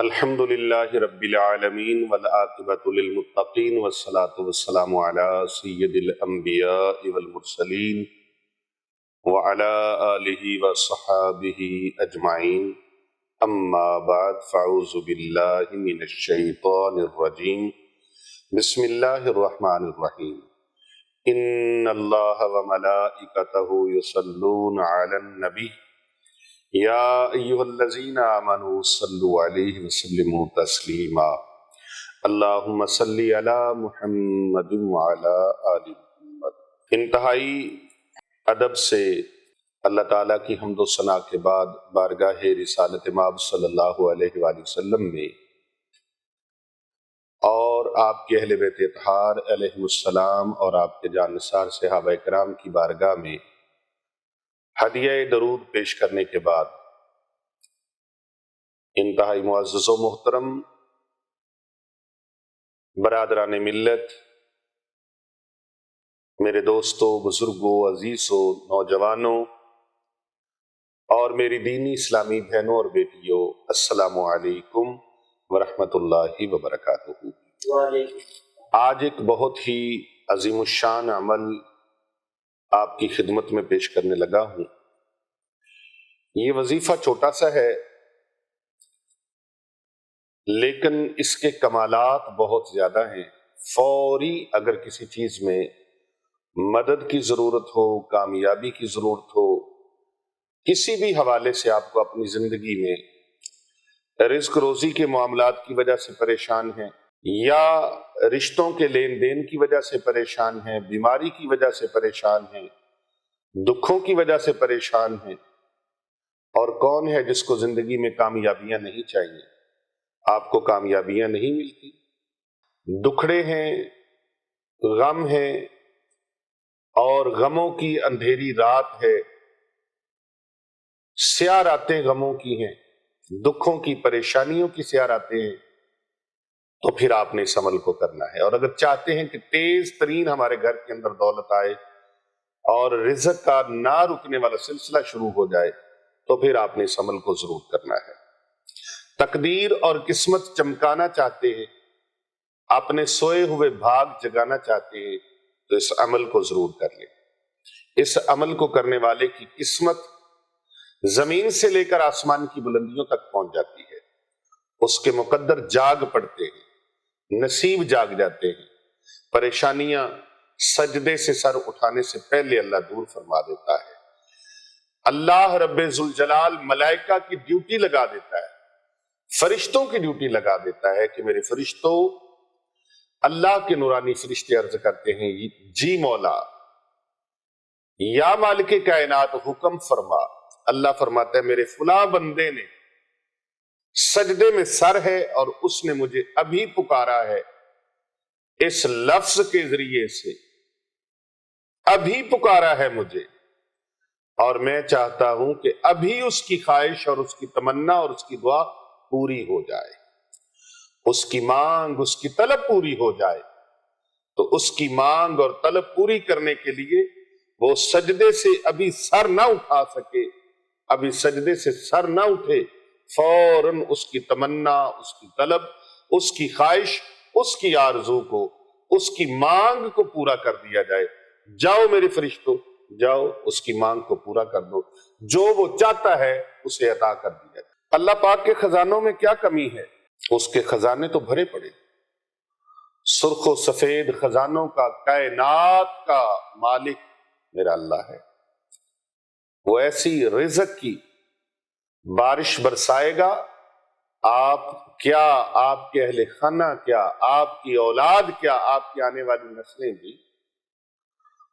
الحمد للہ رب العالمین والعاقبۃ للمتقین والصلاة والسلام علی سید الانبیاء والمرسلین وعلی آلہ وصحابہ اجمعین اما بعد فاعوذ باللہ من الشیطان الرجیم بسم اللہ الرحمن الرحیم ان اللہ وملائکتہ یصلون علی النبی یا ایہا الذین آمنوا صلوا علیہ وسلموا تسلیما اللہم صلی علی محمد وعلی آل محمد۔ انتہائی ادب سے اللہ تعالیٰ کی حمد و ثنا کے بعد بارگاہ رسالت مآب صلی اللہ علیہ وآلہ وسلم میں اور آپ کے اہل بیت اطہار علیہم السلام اور آپ کے جانثار صحابہ کرام کی بارگاہ میں ہدیہ درود پیش کرنے کے بعد انتہائی معزز و محترم برادران ملت، میرے دوستوں، بزرگوں، عزیزوں، نوجوانوں اور میری دینی اسلامی بہنوں اور بیٹیوں، السلام علیکم ورحمۃ اللہ وبرکاتہ۔ آج ایک بہت ہی عظیم الشان عمل آپ کی خدمت میں پیش کرنے لگا ہوں۔ یہ وظیفہ چھوٹا سا ہے لیکن اس کے کمالات بہت زیادہ ہیں۔ فوری اگر کسی چیز میں مدد کی ضرورت ہو، کامیابی کی ضرورت ہو، کسی بھی حوالے سے آپ کو اپنی زندگی میں رزق روزی کے معاملات کی وجہ سے پریشان ہیں یا رشتوں کے لین دین کی وجہ سے پریشان ہیں، بیماری کی وجہ سے پریشان ہیں، دکھوں کی وجہ سے پریشان ہیں، اور کون ہے جس کو زندگی میں کامیابیاں نہیں چاہیے؟ آپ کو کامیابیاں نہیں ملتی، دکھڑے ہیں، غم ہیں، اور غموں کی اندھیری رات ہے، سیاہ راتیں غموں کی ہیں، دکھوں کی، پریشانیوں کی سیاہ راتیں ہیں، تو پھر آپ نے اس عمل کو کرنا ہے۔ اور اگر چاہتے ہیں کہ تیز ترین ہمارے گھر کے اندر دولت آئے اور رزق کا نہ رکنے والا سلسلہ شروع ہو جائے تو پھر آپ نے اس عمل کو ضرور کرنا ہے۔ تقدیر اور قسمت چمکانا چاہتے ہیں، اپنے سوئے ہوئے بھاگ جگانا چاہتے ہیں تو اس عمل کو ضرور کر لیں۔ اس عمل کو کرنے والے کی قسمت زمین سے لے کر آسمان کی بلندیوں تک پہنچ جاتی ہے، اس کے مقدر جاگ پڑتے ہیں، نصیب جاگ جاتے ہیں، پریشانیاں سجدے سے سر اٹھانے سے پہلے اللہ دور فرما دیتا ہے۔ اللہ رب ذوالجلال ملائکہ کی ڈیوٹی لگا دیتا ہے، فرشتوں کی ڈیوٹی لگا دیتا ہے کہ میرے فرشتوں، اللہ کے نورانی فرشتے عرض کرتے ہیں جی مولا، یا مالک کائنات حکم فرما۔ اللہ فرماتا ہے میرے فلاں بندے نے سجدے میں سر ہے اور اس نے مجھے ابھی پکارا ہے، اس لفظ کے ذریعے سے ابھی پکارا ہے مجھے، اور میں چاہتا ہوں کہ ابھی اس کی خواہش اور اس کی تمنا اور اس کی دعا پوری ہو جائے، اس کی مانگ، اس کی طلب پوری ہو جائے۔ تو اس کی مانگ اور طلب پوری کرنے کے لیے وہ سجدے سے ابھی سر نہ اٹھا سکے، ابھی سجدے سے سر نہ اٹھے، فوراً اس کی تمنا، اس کی طلب، اس کی خواہش، اس کی آرزو کو، اس کی مانگ کو پورا کر دیا جائے۔ جاؤ میرے فرشتوں، جاؤ اس کی مانگ کو پورا کر دو، جو وہ چاہتا ہے اسے عطا کر دیا جائے۔ اللہ پاک کے خزانوں میں کیا کمی ہے؟ اس کے خزانے تو بھرے پڑے، سرخ و سفید خزانوں کا کائنات کا مالک میرا اللہ ہے۔ وہ ایسی رزق کی بارش برسائے گا، آپ کیا، آپ کے اہل خانہ کیا، آپ کی اولاد کیا، آپ کی آنے والی نسلیں بھی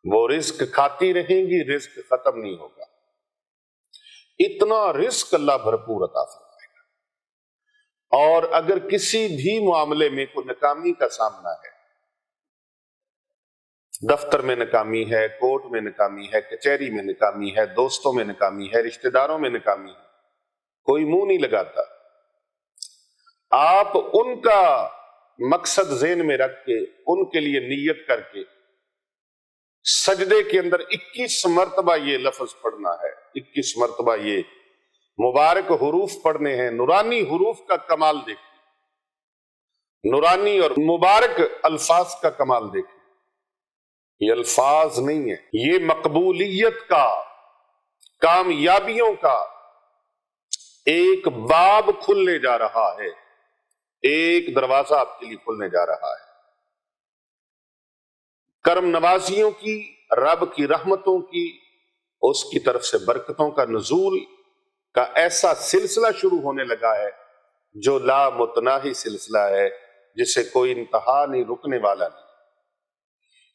وہ رزق کھاتی رہیں گی، رزق ختم نہیں ہوگا۔ اتنا رزق اللہ بھرپور عطا فرمائے گا۔ اور اگر کسی بھی معاملے میں کوئی ناکامی کا سامنا ہے، دفتر میں ناکامی ہے، کورٹ میں ناکامی ہے، کچہری میں ناکامی ہے، دوستوں میں ناکامی ہے، رشتہ داروں میں ناکامی ہے، کوئی منہ نہیں لگاتا، آپ ان کا مقصد ذہن میں رکھ کے، ان کے لیے نیت کر کے سجدے کے اندر 21 مرتبہ یہ لفظ پڑھنا ہے، 21 مرتبہ یہ مبارک حروف پڑھنے ہیں، نورانی حروف کا کمال دیکھیں، نورانی اور مبارک الفاظ کا کمال دیکھیں۔ یہ الفاظ نہیں ہے، یہ مقبولیت کا، کامیابیوں کا ایک باب کھلنے جا رہا ہے، ایک دروازہ آپ کے لیے کھلنے جا رہا ہے۔ کرم نوازیوں کی، رب کی رحمتوں کی، اس کی طرف سے برکتوں کا نزول کا ایسا سلسلہ شروع ہونے لگا ہے جو لا متناہی سلسلہ ہے، جسے کوئی انتہا نہیں، رکنے والا نہیں۔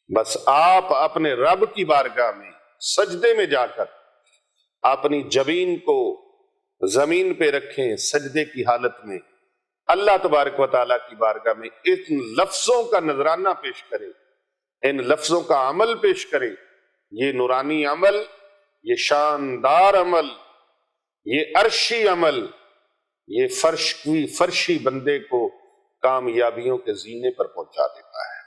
بس آپ اپنے رب کی بارگاہ میں سجدے میں جا کر اپنی جبین کو زمین پہ رکھیں، سجدے کی حالت میں اللہ تبارک و تعالیٰ کی بارگاہ میں ان لفظوں کا نذرانہ پیش کریں، ان لفظوں کا عمل پیش کریں۔ یہ نورانی عمل، یہ شاندار عمل، یہ عرشی عمل، یہ فرشی بندے کو کامیابیوں کے زینے پر پہنچا دیتا ہے۔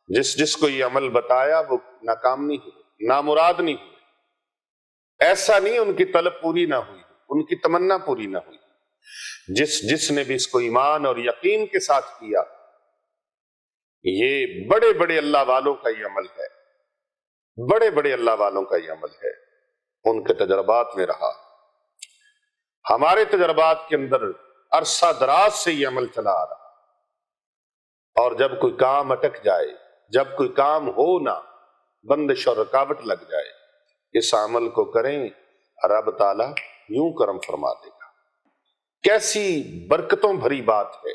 جس کو یہ عمل بتایا وہ ناکام نہیں ہوئے، نامراد نہیں ہوئے، ایسا نہیں ان کی طلب پوری نہ ہوئی، ان کی تمنا پوری نہ ہوئی۔ جس نے بھی اس کو ایمان اور یقین کے ساتھ کیا، یہ بڑے بڑے اللہ والوں کا یہ عمل ہے، بڑے بڑے اللہ والوں کا یہ عمل ہے، ان کے تجربات میں رہا۔ ہمارے تجربات کے اندر عرصہ دراز سے یہ عمل چلا آ رہا، اور جب کوئی کام اٹک جائے، جب کوئی کام ہو نہ، بندش اور رکاوٹ لگ جائے، اس عمل کو کریں، رب تعالیٰ یوں کرم فرما دے گا۔ کیسی برکتوں بھری بات ہے،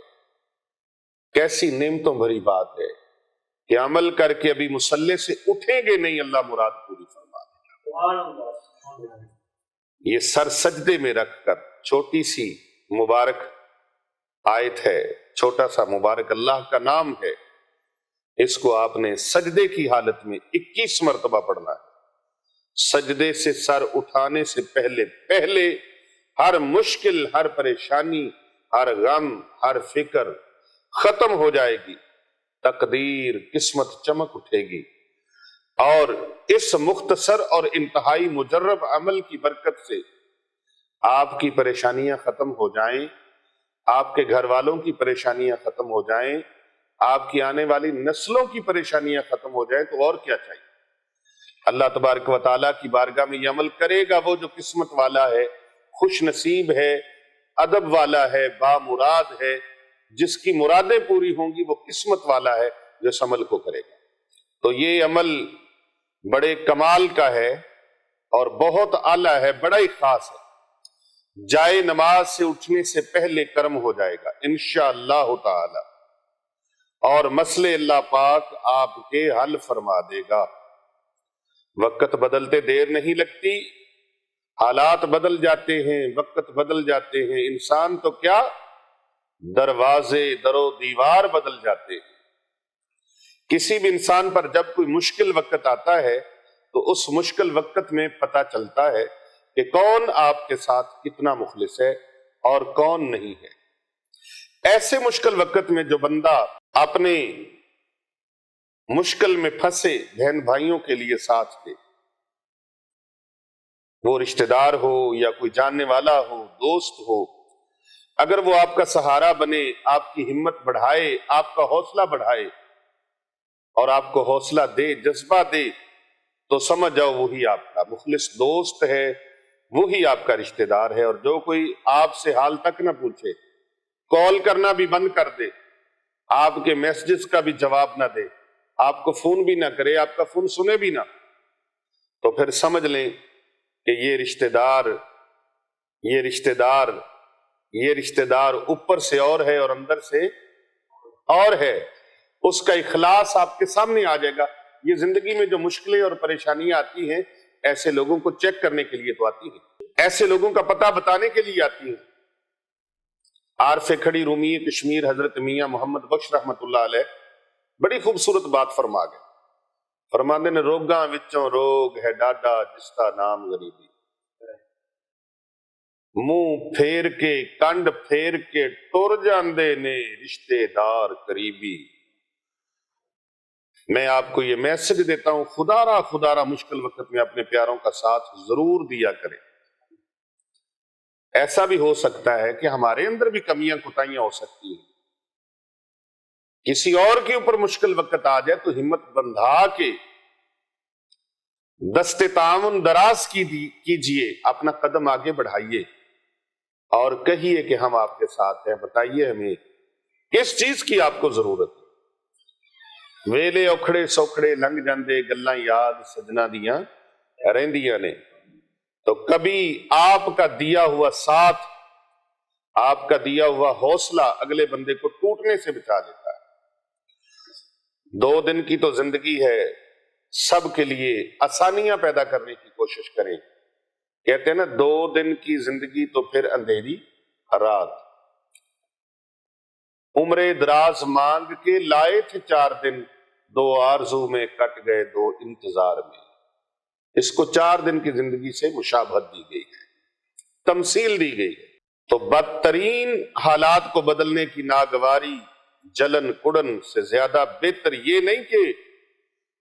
کیسی نعمتوں بھری بات ہے کہ عمل کر کے ابھی مصلے سے اٹھیں گے نہیں، اللہ مراد پوری فرما دے گا۔ یہ سر سجدے میں رکھ کر چھوٹی سی مبارک آیت ہے، چھوٹا سا مبارک اللہ کا نام ہے، اس کو آپ نے سجدے کی حالت میں 21 مرتبہ پڑھنا ہے۔ سجدے سے سر اٹھانے سے پہلے ہر مشکل، ہر پریشانی، ہر غم، ہر فکر ختم ہو جائے گی، تقدیر، قسمت چمک اٹھے گی، اور اس مختصر اور انتہائی مجرب عمل کی برکت سے آپ کی پریشانیاں ختم ہو جائیں، آپ کے گھر والوں کی پریشانیاں ختم ہو جائیں، آپ کی آنے والی نسلوں کی پریشانیاں ختم ہو جائیں، تو اور کیا چاہیے؟ اللہ تبارک و تعالیٰ کی بارگاہ میں یہ عمل کرے گا وہ جو قسمت والا ہے، خوش نصیب ہے، ادب والا ہے، بامراد ہے، جس کی مرادیں پوری ہوں گی وہ قسمت والا ہے جو اس عمل کو کرے گا۔ تو یہ عمل بڑے کمال کا ہے اور بہت اعلیٰ ہے، بڑا ہی خاص ہے۔ جائے نماز سے اٹھنے سے پہلے کرم ہو جائے گا انشاءاللہ تعالی، اور مسئلے اللہ پاک آپ کے حل فرما دے گا۔ وقت بدلتے دیر نہیں لگتی، حالات بدل جاتے ہیں، وقت بدل جاتے ہیں، انسان تو کیا، دروازے، در و دیوار بدل جاتے ہیں۔ کسی بھی انسان پر جب کوئی مشکل وقت آتا ہے تو اس مشکل وقت میں پتہ چلتا ہے کہ کون آپ کے ساتھ کتنا مخلص ہے اور کون نہیں ہے۔ ایسے مشکل وقت میں جو بندہ اپنے مشکل میں پھنسے بہن بھائیوں کے لیے ساتھ دے، وہ رشتہ دار ہو یا کوئی جاننے والا ہو، دوست ہو، اگر وہ آپ کا سہارا بنے، آپ کی ہمت بڑھائے، آپ کا حوصلہ بڑھائے اور آپ کو حوصلہ دے، جذبہ دے، تو سمجھ جاؤ وہی آپ کا مخلص دوست ہے، وہی آپ کا رشتہ دار ہے۔ اور جو کوئی آپ سے حال تک نہ پوچھے، کال کرنا بھی بند کر دے، آپ کے میسجز کا بھی جواب نہ دے، آپ کو فون بھی نہ کرے، آپ کا فون سنے بھی نہ، تو پھر سمجھ لیں کہ یہ رشتہ دار اوپر سے اور ہے اور اندر سے اور ہے۔ اس کا اخلاص آپ کے سامنے آ جائے گا۔ یہ زندگی میں جو مشکلیں اور پریشانیاں آتی ہیں، ایسے لوگوں کو چیک کرنے کے لیے تو آتی ہیں، ایسے لوگوں کا پتہ بتانے کے لیے آتی ہیں۔ عارف کھڑی رومی کشمیر حضرت میاں محمد بخش رحمت اللہ علیہ بڑی خوبصورت بات فرما گئے۔ فرماندے نے روگاں وچوں روگ ہے ڈاڈا جس کا نام غریبی، منہ پھیر کے کنڈ پھیر کے ٹر جاندے نے رشتے دار قریبی۔ میں آپ کو یہ میسج دیتا ہوں، خدا را مشکل وقت میں اپنے پیاروں کا ساتھ ضرور دیا کریں۔ ایسا بھی ہو سکتا ہے کہ ہمارے اندر بھی کمیاں کوتاہیاں ہو سکتی ہیں، کسی اور کے اوپر مشکل وقت آ جائے تو ہمت بندھا کے دست تعاون دراز کیجئے، اپنا قدم آگے بڑھائیے اور کہیے کہ ہم آپ کے ساتھ ہیں، بتائیے ہمیں کس چیز کی آپ کو ضرورت ہے۔ ویلے اوکھڑے سوکھڑے لنگ جاندے گلاں یاد سجنا دیاں رہندیاں نے، تو کبھی آپ کا دیا ہوا ساتھ، آپ کا دیا ہوا حوصلہ اگلے بندے کو ٹوٹنے سے بچا لیتا ہے۔ 2 دن کی تو زندگی ہے، سب کے لیے آسانیاں پیدا کرنے کی کوشش کریں۔ کہتے ہیں نا 2 دن کی زندگی تو پھر اندھیری رات۔ عمر دراز مانگ کے لائے تھے 4 دن، 2 آرزو میں کٹ گئے 2 انتظار میں۔ اس کو 4 دن کی زندگی سے مشابہت دی گئی ہے، تمثیل دی گئی ہے۔ تو بدترین حالات کو بدلنے کی ناگواری، جلن کڑن سے زیادہ بہتر یہ نہیں کہ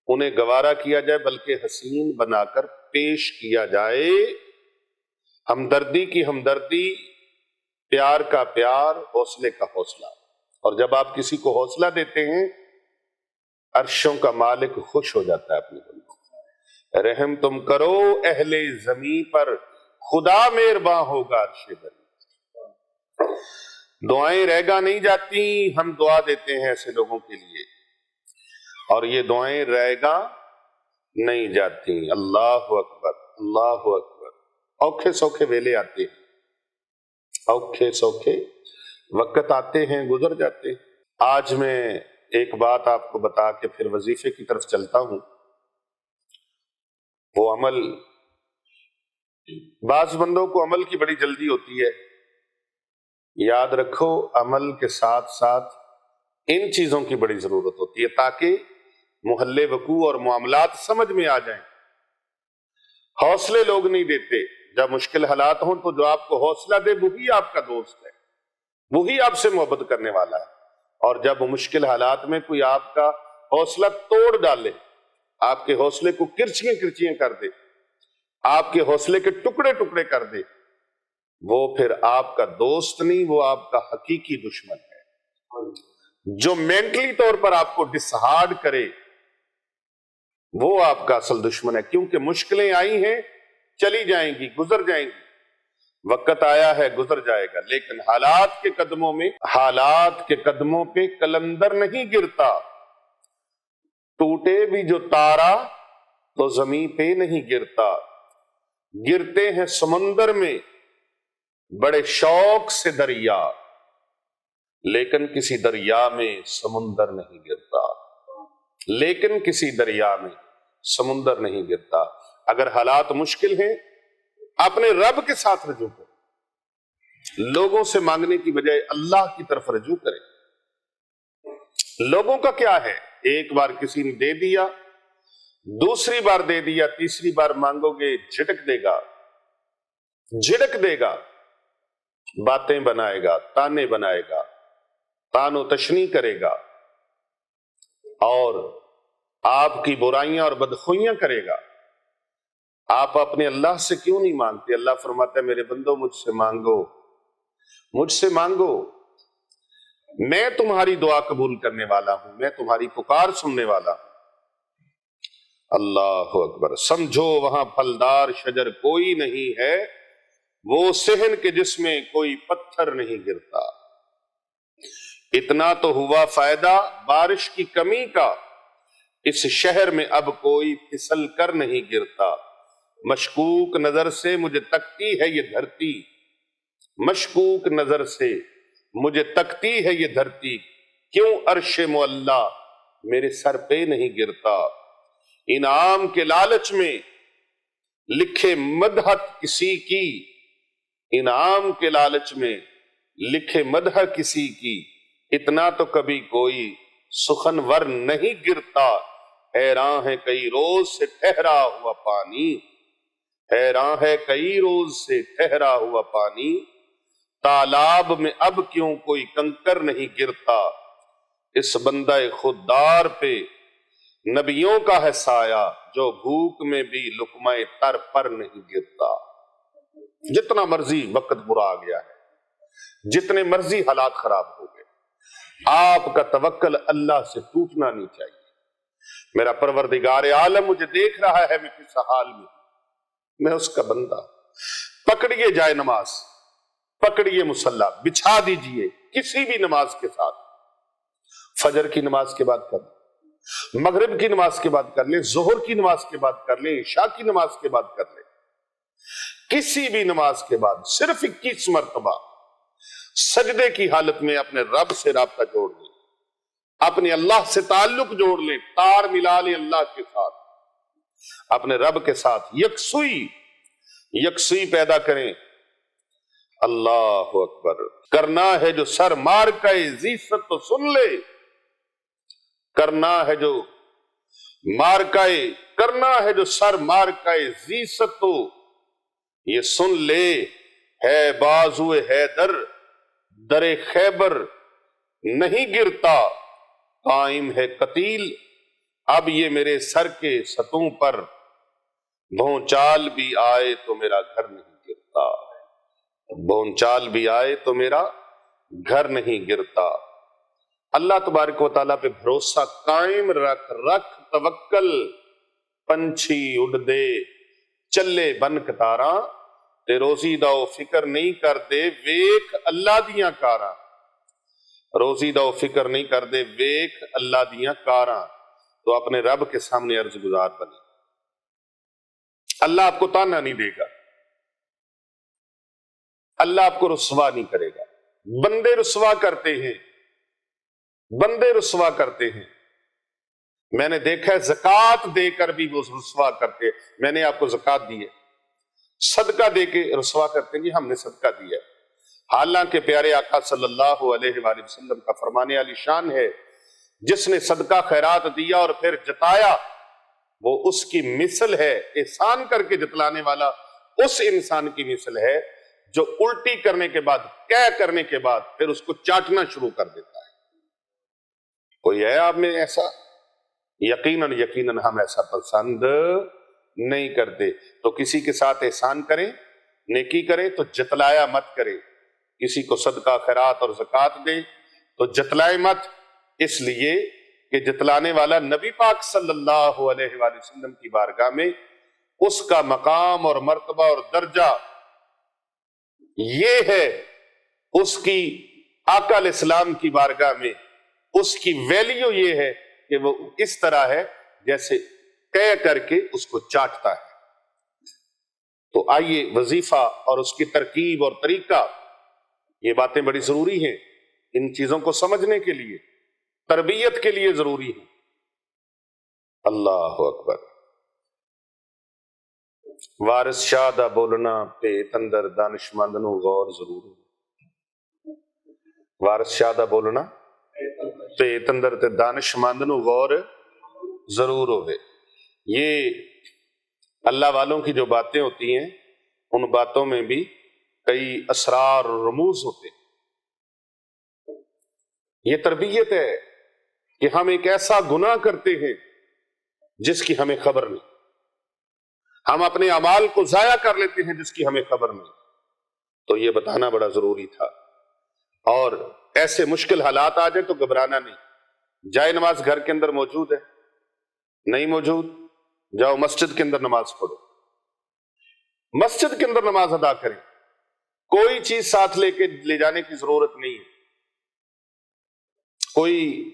انہیں گوارا کیا جائے بلکہ حسین بنا کر پیش کیا جائے۔ ہمدردی کی ہمدردی، پیار کا پیار، حوصلے کا حوصلہ۔ اور جب آپ کسی کو حوصلہ دیتے ہیں، عرشوں کا مالک خوش ہو جاتا ہے اپنے بندوں۔ رحم تم کرو اہل زمیں پر، خدا مہرباں ہوگا عرش بری۔ دعائیں رہ گا نہیں جاتی، ہم دعا دیتے ہیں ایسے لوگوں کے لیے، اور یہ دعائیں رہ گا نہیں جاتی۔ اللہ اکبر، اللہ اکبر۔ اوکھے سوکھے ویلے آتے ہیں، اوکھے سوکھے وقت آتے ہیں، گزر جاتے ہیں۔ آج میں ایک بات آپ کو بتا کے پھر وظیفے کی طرف چلتا ہوں۔ وہ عمل، بعض بندوں کو عمل کی بڑی جلدی ہوتی ہے، یاد رکھو عمل کے ساتھ ساتھ ان چیزوں کی بڑی ضرورت ہوتی ہے تاکہ محل وقوع اور معاملات سمجھ میں آ جائیں۔ حوصلے لوگ نہیں دیتے، جب مشکل حالات ہوں تو جو آپ کو حوصلہ دے وہی آپ کا دوست ہے، وہی آپ سے محبت کرنے والا ہے، اور جب مشکل حالات میں کوئی آپ کا حوصلہ توڑ ڈالے، آپ کے حوصلے کو کرچیاں کرچیاں کر دے، آپ کے حوصلے کے ٹکڑے ٹکڑے کر دے، وہ پھر آپ کا دوست نہیں، وہ آپ کا حقیقی دشمن ہے۔ جو مینٹلی طور پر آپ کو ڈسہارڈ کرے وہ آپ کا اصل دشمن ہے، کیونکہ مشکلیں آئی ہیں، چلی جائیں گی، گزر جائیں گی، وقت آیا ہے گزر جائے گا، لیکن حالات کے قدموں پہ کلندر نہیں گرتا۔ ٹوٹے بھی جو تارا تو زمین پہ نہیں گرتا، گرتے ہیں سمندر میں بڑے شوق سے دریا، لیکن کسی دریا میں سمندر نہیں گرتا، لیکن کسی دریا میں سمندر نہیں گرتا۔ اگر حالات مشکل ہیں، اپنے رب کے ساتھ رجوع کریں، لوگوں سے مانگنے کی بجائے اللہ کی طرف رجوع کریں۔ لوگوں کا کیا ہے، ایک بار کسی نے دے دیا، دوسری بار دے دیا، تیسری بار مانگو گے جھٹک دے گا، جھڑک دے گا، باتیں بنائے گا، تانے بنائے گا، تان و تشنی کرے گا، اور آپ کی برائیاں اور بدخوئیاں کرے گا۔ آپ اپنے اللہ سے کیوں نہیں مانگتے؟ اللہ فرماتا ہے میرے بندو مجھ سے مانگو، مجھ سے مانگو، میں تمہاری دعا قبول کرنے والا ہوں، میں تمہاری پکار سننے والا ہوں۔ اللہ اکبر۔ سمجھو وہاں پھلدار شجر کوئی نہیں ہے، وہ صحن کے جس میں کوئی پتھر نہیں گرتا۔ اتنا تو ہوا فائدہ بارش کی کمی کا، اس شہر میں اب کوئی پھسل کر نہیں گرتا۔ مشکوک نظر سے مجھے تکتی ہے یہ دھرتی، مشکوک نظر سے مجھے تکتی ہے یہ دھرتی، کیوں عرش معلیٰ میرے سر پہ نہیں گرتا۔ انعام کے لالچ میں لکھے مدحت کسی کی، انعام کے لالچ میں لکھے مدح کسی کی، اتنا تو کبھی کوئی سخنور نہیں گرتا۔ حیران ہے کئی روز سے ٹھہرا ہوا پانی، حیران ہے کئی روز سے ٹھہرا ہوا پانی، تالاب میں اب کیوں کوئی کنکر نہیں گرتا۔ اس بندہ خوددار پہ نبیوں کا ہے سایہ، جو بھوک میں بھی لقمہ تر پر نہیں گرتا۔ جتنا مرضی وقت برا آ گیا ہے، جتنے مرضی حالات خراب ہو گئے، آپ کا توکل اللہ سے ٹوٹنا نہیں چاہیے۔ میرا پروردگار عالم مجھے دیکھ رہا ہے میں کس حال میں، میں اس کا بندہ۔ پکڑیے جائے نماز، پکڑیے مصلی، بچھا دیجئے کسی بھی نماز کے ساتھ، فجر کی نماز کے بعد کر لیں، مغرب کی نماز کے بعد کر لیں، ظہر کی نماز کے بعد کر لیں، عشاء کی نماز کے بعد کر لیں، کسی بھی نماز کے بعد صرف 21 مرتبہ سجدے کی حالت میں اپنے رب سے رابطہ جوڑ لیں، اپنے اللہ سے تعلق جوڑ لیں، تار ملا لیں اللہ کے ساتھ، اپنے رب کے ساتھ یکسوئی پیدا کریں۔ اللہ اکبر۔ کرنا ہے جو سر مار کا عزت تو سن لے، کرنا ہے جو کرنا ہے جو سر مار کا عزت تو یہ سن لے، ہے بازو حیدر در خیبر نہیں گرتا، قائم ہے قتیل اب یہ میرے سر کے ستوں پر، بھونچال بھی آئے تو میرا گھر نہیں گرتا، بھونچال بھی آئے تو میرا گھر نہیں گرتا۔ اللہ تبارک و تعالیٰ پہ بھروسہ قائم رکھ توکل، پنچھی اڑ دے چلے بن کتاراں، تے روزی دا فکر نہیں کر دے ویکھ اللہ دیاں کاراں، روزی دا فکر نہیں کر دے ویکھ اللہ دیاں کاراں۔ تو اپنے رب کے سامنے عرض گزار بنے، اللہ آپ کو تانا نہیں دے گا، اللہ آپ کو رسوا نہیں کرے گا۔ بندے رسوا کرتے ہیں، بندے رسوا کرتے ہیں، میں نے دیکھا ہے زکوٰۃ دے کر بھی وہ رسوا کرتے ہیں۔ میں نے آپ کو زکوٰۃ دی ہے، صدقہ دے کے رسوا کرتے ہیں جی ہم نے صدقہ دیا ہے، حالانکہ پیارے آقا صلی اللہ علیہ وآلہ وسلم کا فرمانے علی شان ہے، جس نے صدقہ خیرات دیا اور پھر جتایا وہ اس کی مثل ہے، احسان کر کے جتلانے والا اس انسان کی مثل ہے جو الٹی کرنے کے بعد، کہہ کرنے کے بعد پھر اس کو چاٹنا شروع کر دیتا ہے۔ کوئی ہے آپ میں ایسا؟ یقیناً ہم ایسا پسند نہیں کرتے۔ تو کسی کے ساتھ احسان کریں، نیکی کریں تو جتلایا مت کریں، کسی کو صدقہ خیرات اور زکوٰۃ دیں تو جتلائے مت، اس لیے کہ جتلانے والا نبی پاک صلی اللہ علیہ وآلہ وسلم کی بارگاہ میں اس کا مقام اور مرتبہ اور درجہ یہ ہے، اس کی آقا علیہ السلام کی بارگاہ میں اس کی ویلیو یہ ہے کہ وہ اس طرح ہے جیسے کہہ کر کے اس کو چاٹتا ہے۔ تو آئیے وظیفہ اور اس کی ترکیب اور طریقہ، یہ باتیں بڑی ضروری ہیں، ان چیزوں کو سمجھنے کے لیے، تربیت کے لیے ضروری ہے۔ اللہ اکبر۔ وارث شاہ دا بولنا پیت اندر دانشمند نو غور ضرور ہو۔ وارث شاہ دا بولنا پیت اندر تے دانشمند نو غور ضرور ہوئے۔ یہ اللہ والوں کی جو باتیں ہوتی ہیں ان باتوں میں بھی کئی اسرار اور رموز ہوتے ہیں۔ یہ تربیت ہے کہ ہم ایک ایسا گناہ کرتے ہیں جس کی ہمیں خبر نہیں، ہم اپنے اعمال کو ضائع کر لیتے ہیں جس کی ہمیں خبر نہیں، تو یہ بتانا بڑا ضروری تھا۔ اور ایسے مشکل حالات آ جائیں تو گھبرانا نہیں، جائے نماز گھر کے اندر موجود ہے، نہیں موجود جاؤ مسجد کے اندر نماز پڑھو، مسجد کے اندر نماز ادا کریں، کوئی چیز ساتھ لے جانے کی ضرورت نہیں ہے، کوئی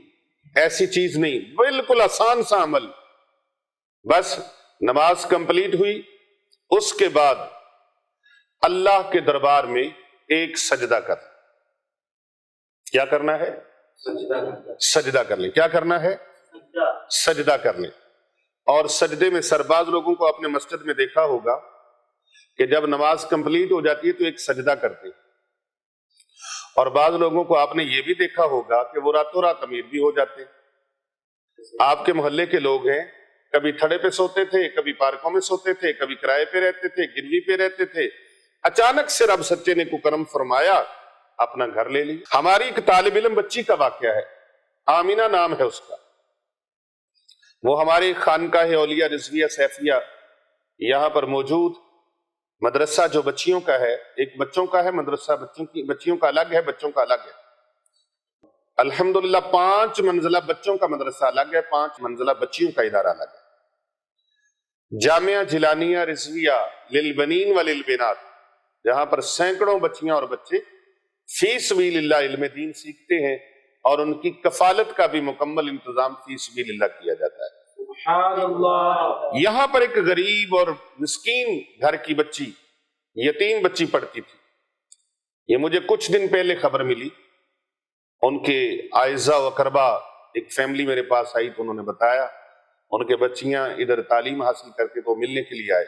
ایسی چیز نہیں، بالکل آسان سا عمل، بس نماز کمپلیٹ ہوئی، اس کے بعد اللہ کے دربار میں ایک سجدہ کر، کیا کرنا ہے؟ سجدہ کر لیں۔ کیا کرنا ہے؟ سجدہ کر لیں۔ اور سجدے میں سرباز لوگوں کو اپنے مسجد میں دیکھا ہوگا کہ جب نماز کمپلیٹ ہو جاتی ہے تو ایک سجدہ کرتے ہیں، اور بعض لوگوں کو آپ نے یہ بھی دیکھا ہوگا کہ وہ راتوں رات امیر بھی ہو جاتے ہیں۔ آپ کے محلے کے لوگ ہیں، کبھی تھڑے پہ سوتے تھے، کبھی پارکوں میں سوتے تھے، کبھی کرائے پہ رہتے تھے، گروی پہ رہتے تھے، اچانک سے رب سچے نے کو کرم فرمایا، اپنا گھر لے لی۔ ہماری ایک طالب علم بچی کا واقعہ ہے، آمینہ نام ہے اس کا، وہ ہماری خانقاہ اولیاء رضویہ سیفیہ یہاں پر موجود مدرسہ جو بچیوں کا ہے، ایک بچوں کا ہے مدرسہ، بچیوں کا الگ ہے، بچوں کا الگ ہے۔ الحمدللہ 5 منزلہ بچوں کا مدرسہ الگ ہے، 5 منزلہ بچیوں کا ادارہ الگ ہے۔ جامعہ جیلانیہ رضویہ للبنین وللبنات، جہاں پر سینکڑوں بچیاں اور بچے فی سبیل اللہ علم دین سیکھتے ہیں، اور ان کی کفالت کا بھی مکمل انتظام فی سبیل اللہ کیا جاتا ہے۔ سبحان اللہ۔ یہاں پر ایک غریب اور مسکین گھر کی بچی، یتیم بچی پڑھتی تھی۔ یہ مجھے کچھ دن پہلے خبر ملی، ان کے اعزاء و اقربا ایک فیملی میرے پاس آئی تو انہوں نے بتایا ان کے بچیاں ادھر تعلیم حاصل کر کے تو ملنے کے لیے آئے،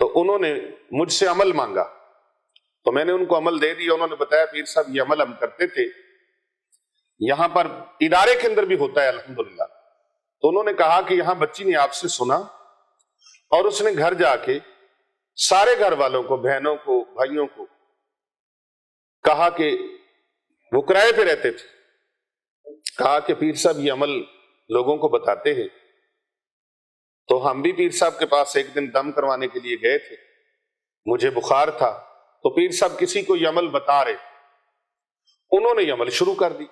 تو انہوں نے مجھ سے عمل مانگا، تو میں نے ان کو عمل دے دیا۔ انہوں نے بتایا پیر صاحب یہ عمل ہم کرتے تھے، یہاں پر ادارے کے اندر بھی ہوتا ہے الحمدللہ۔ تو انہوں نے کہا کہ یہاں بچی نے آپ سے سنا اور اس نے گھر جا کے سارے گھر والوں کو، بہنوں کو، بھائیوں کو کہا کہ وہ کرائے پہ رہتے تھے، کہا کہ پیر صاحب یہ عمل لوگوں کو بتاتے ہیں۔ تو ہم بھی پیر صاحب کے پاس ایک دن دم کروانے کے لیے گئے تھے، مجھے بخار تھا، تو پیر صاحب کسی کو یہ عمل بتا رہے، انہوں نے یہ عمل شروع کر دی۔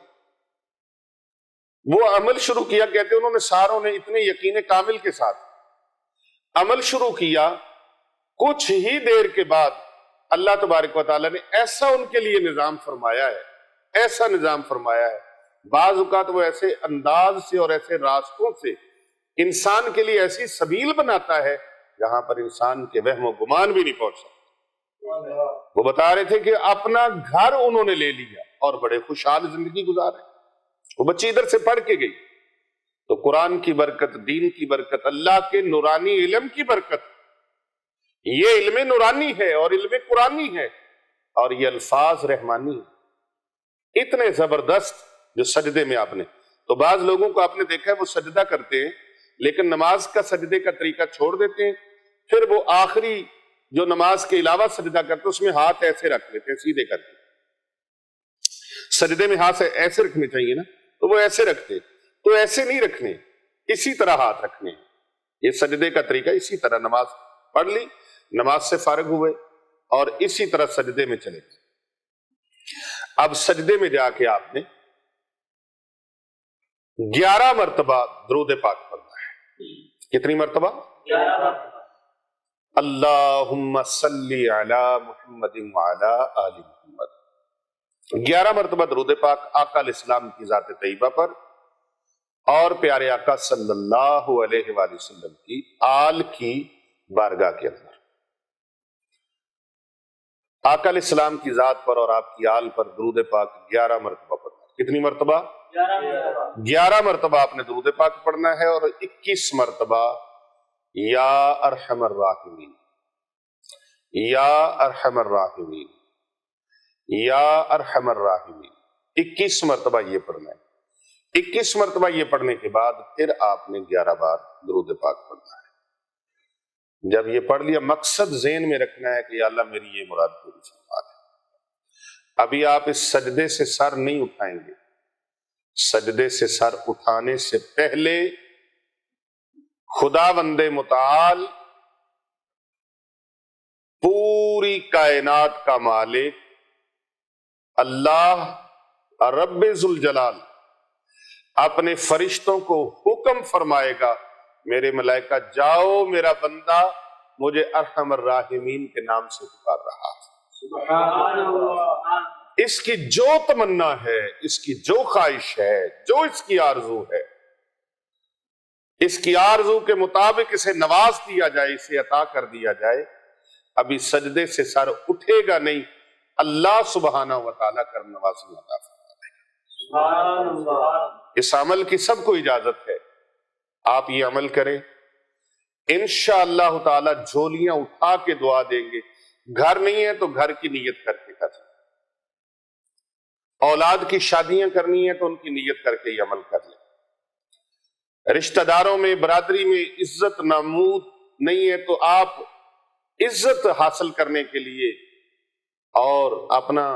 وہ عمل شروع کیا، کہتے انہوں نے ساروں نے اتنے یقین کامل کے ساتھ عمل شروع کیا، کچھ ہی دیر کے بعد اللہ تبارک و تعالیٰ نے ایسا ان کے لیے نظام فرمایا ہے، ایسا نظام فرمایا ہے۔ بعض اوقات وہ ایسے انداز سے اور ایسے راستوں سے انسان کے لیے ایسی سبیل بناتا ہے جہاں پر انسان کے وہم و گمان بھی نہیں پہنچ سکتا۔ وہ بتا رہے تھے کہ اپنا گھر انہوں نے لے لیا اور بڑے خوشحال زندگی گزارے۔ وہ بچی ادھر سے پڑھ کے گئی تو قرآن کی برکت، دین کی برکت، اللہ کے نورانی علم کی برکت، یہ علم نورانی ہے اور علم قرآنی ہے، اور یہ الفاظ رحمانی ہے، اتنے زبردست جو سجدے میں آپ نے، تو بعض لوگوں کو آپ نے دیکھا ہے وہ سجدہ کرتے ہیں لیکن نماز کا سجدے کا طریقہ چھوڑ دیتے ہیں، پھر وہ آخری جو نماز کے علاوہ سجدہ کرتے ہیں اس میں ہاتھ ایسے رکھ لیتے ہیں سیدھے کر کے۔ سجدے میں ہاتھ ایسے رکھنے چاہیے نا، تو وہ ایسے رکھتے، تو ایسے نہیں رکھنے، اسی طرح ہاتھ رکھنے۔ یہ سجدے کا طریقہ، اسی طرح نماز پڑھ لی، نماز سے فارغ ہوئے اور اسی طرح سجدے میں چلے گئے۔ اب سجدے میں جا کے آپ نے 11 مرتبہ درود پاک پڑھنا ہے۔ کتنی مرتبہ؟ 11 مرتبہ۔ اللہم صلی علی محمد وعلی آل محمد، 11 مرتبہ درود پاک آقا علیہ السلام کی ذات طیبہ پر اور پیارے آقا صلی اللہ علیہ وآلہ وسلم کی آل کی بارگاہ کے اندر۔ آقا علیہ السلام کی ذات پر اور آپ کی آل پر درود پاک 11 مرتبہ پڑھنا ہے۔ کتنی مرتبہ؟ 11 مرتبہ۔ 11 مرتبہ آپ نے درود پاک پڑھنا ہے اور 21 مرتبہ یا ارحم الراحمین، یا ارحم الراحمین، یا ارحم الراحمین، 21 مرتبہ یہ پڑھنا ہے۔ 21 مرتبہ یہ پڑھنے کے بعد پھر آپ نے 11 بار درود پاک پڑھنا ہے۔ جب یہ پڑھ لیا، مقصد ذہن میں رکھنا ہے کہ یا اللہ میری یہ مراد پوری فرما دے۔ ابھی آپ اس سجدے سے سر نہیں اٹھائیں گے، سجدے سے سر اٹھانے سے پہلے خداوند متعال، پوری کائنات کا مالک اللہ رب ذوالجلال اپنے فرشتوں کو حکم فرمائے گا، میرے ملائکہ جاؤ، میرا بندہ مجھے ارحم الراحمین کے نام سے پکار رہا ہے۔ سبحان اللہ۔ اس کی جو تمنا ہے، اس کی جو خواہش ہے، جو اس کی آرزو ہے، اس کی آرزو کے مطابق اسے نواز دیا جائے، اسے عطا کر دیا جائے۔ ابھی سجدے سے سر اٹھے گا نہیں، اللہ سبحانہ و تعالیٰ کر نوازی عطا فرما دے گا۔ سبحان اللہ۔ اس عمل کی سب کو اجازت ہے، آپ یہ عمل کریں، انشاءاللہ تعالیٰ جھولیاں اٹھا کے دعا دیں گے۔ گھر نہیں ہے تو گھر کی نیت کر کے کر، اولاد کی شادیاں کرنی ہے تو ان کی نیت کر کے یہ عمل کر لیں۔ رشتہ داروں میں، برادری میں عزت نمود نہیں ہے تو آپ عزت حاصل کرنے کے لیے اور اپنا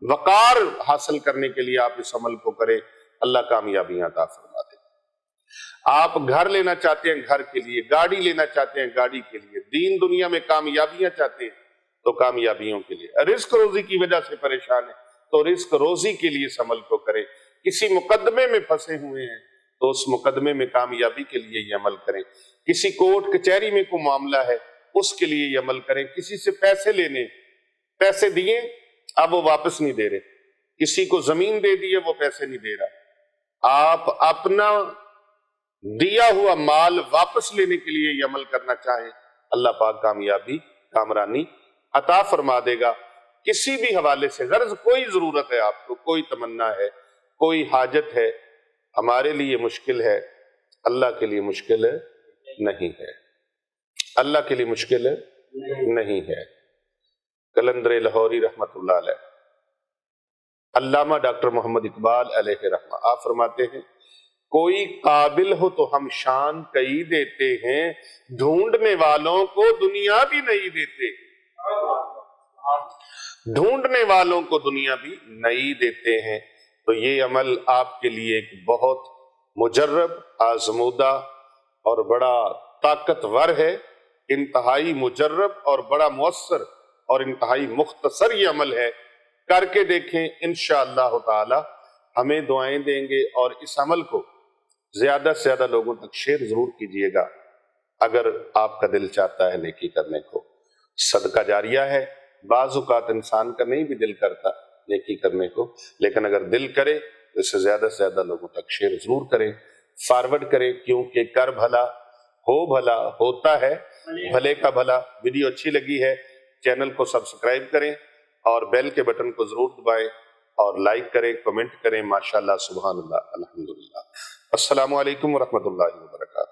وقار حاصل کرنے کے لیے آپ اس عمل کو کریں، اللہ کامیابیاں عطا فرما دے۔ آپ گھر لینا چاہتے ہیں گھر کے لیے، گاڑی لینا چاہتے ہیں گاڑی کے لیے، دین دنیا میں کامیابیاں چاہتے ہیں تو کامیابیوں کے لیے، رزق روزی کی وجہ سے پریشان ہے تو رزق روزی کے لیے اس عمل کو کریں، کسی مقدمے میں پھنسے ہوئے ہیں تو اس مقدمے میں کامیابی کے لیے یہ عمل کریں، کسی کورٹ کچہری میں کوئی معاملہ ہے اس کے لیے یہ عمل کریں، کسی سے پیسے لینے، پیسے دیے اب وہ واپس نہیں دے رہے، کسی کو زمین دے دیے وہ پیسے نہیں دے رہا، آپ اپنا دیا ہوا مال واپس لینے کے لیے یہ عمل کرنا چاہیں، اللہ پاک کامیابی کامرانی عطا فرما دے گا۔ کسی بھی حوالے سے غرض کوئی ضرورت ہے آپ کو، کوئی تمنا ہے، کوئی حاجت ہے، ہمارے لیے مشکل ہے، اللہ کے لیے مشکل نہیں ہے، اللہ کے لیے مشکل نہیں ہے۔ قلندر لاہوری رحمت اللہ علیہ، علامہ ڈاکٹر محمد اقبال علیہ رحمہ، آپ فرماتے ہیں کوئی قابل ہو تو ہم شان کئی دیتے ہیں، ڈھونڈنے والوں کو دنیا بھی نہیں دیتے، ڈھونڈنے والوں کو دنیا بھی نہیں دیتے ہیں۔ تو یہ عمل آپ کے لیے ایک بہت مجرب، آزمودہ اور بڑا طاقتور ہے، انتہائی مجرب اور بڑا مؤثر اور انتہائی مختصر یہ عمل ہے، کر کے دیکھیں انشاءاللہ تعالی ہمیں دعائیں دیں گے، اور اس عمل کو زیادہ سے زیادہ لوگوں تک شیئر ضرور کیجئے گا اگر آپ کا دل چاہتا ہے نیکی کرنے کو۔ صدقہ جاریہ ہے، بعض اوقات انسان کا نہیں بھی دل کرتا نیکی کرنے کو، لیکن اگر دل کرے تو اسے زیادہ سے زیادہ لوگوں تک شیئر ضرور کریں، فارورڈ کریں، کیونکہ کر بھلا ہو بھلا ہوتا ہے بھلے کا بھلا۔ ویڈیو اچھی لگی ہے چینل کو سبسکرائب کریں اور بیل کے بٹن کو ضرور دبائیں اور لائک کریں، کمنٹ کریں۔ ماشاءاللہ، سبحان اللہ، الحمدللہ۔ السلام علیکم ورحمۃ اللہ وبرکاتہ۔